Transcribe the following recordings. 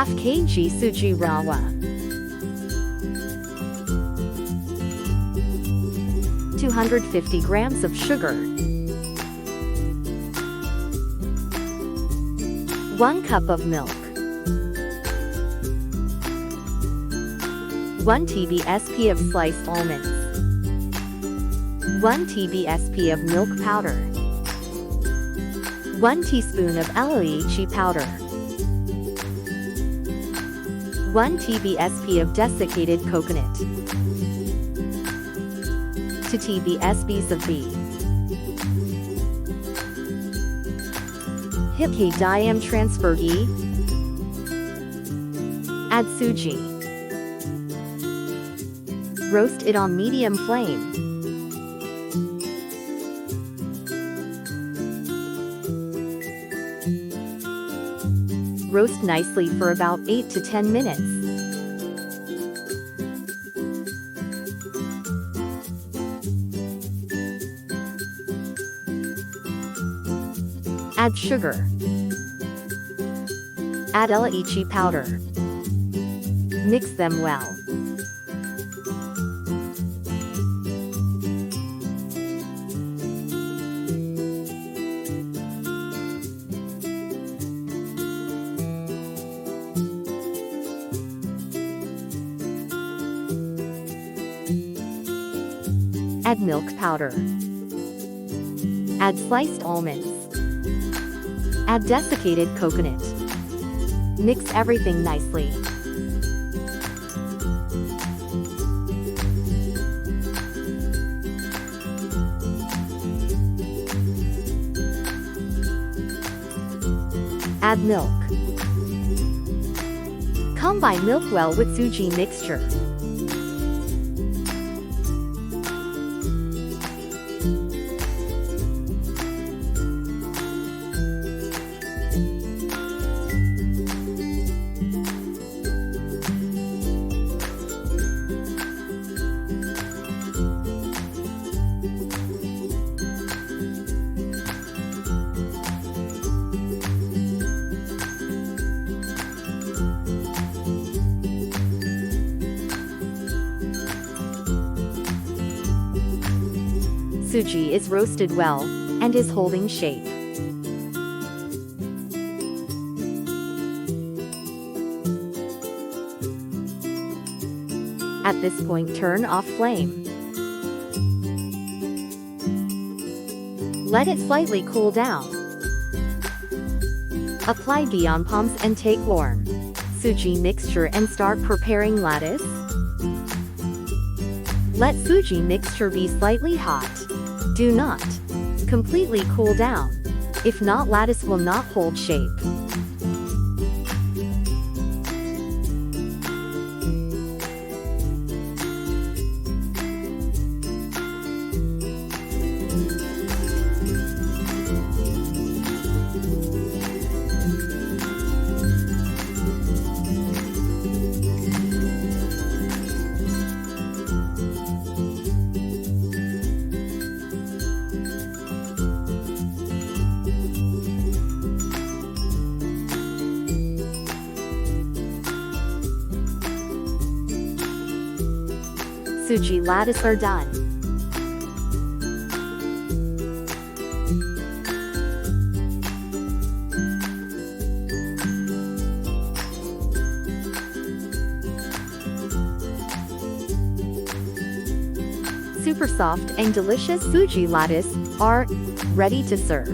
Half kg suji rawe. 250 grams of sugar. 1 cup of milk. 1 tsp of sliced almonds. 1 tsp of milk powder. 1 teaspoon of elaichi powder. 1 tsp of desiccated coconut. 2 tsps of ghee. Hip diam transfer ghee. Add suji. Roast it on medium flame. Roast nicely for about 8 to 10 minutes. Add sugar. Add elaichi powder. Mix them well. Add milk powder. Add sliced almonds. Add desiccated coconut. Mix everything nicely. Add milk. Combine milk well with suji mixture. Suji is roasted well, and is holding shape. At this point, turn off flame. Let it slightly cool down. Apply ghee on palms and take warm suji mixture and start preparing lattice. Let suji mixture be slightly hot. Do not completely cool down. If not, lattice will not hold shape. Suji lattice are done. Super soft and delicious suji lattice are ready to serve.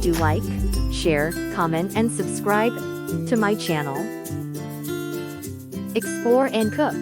Do like, share, comment and subscribe to my channel. Explore and cook.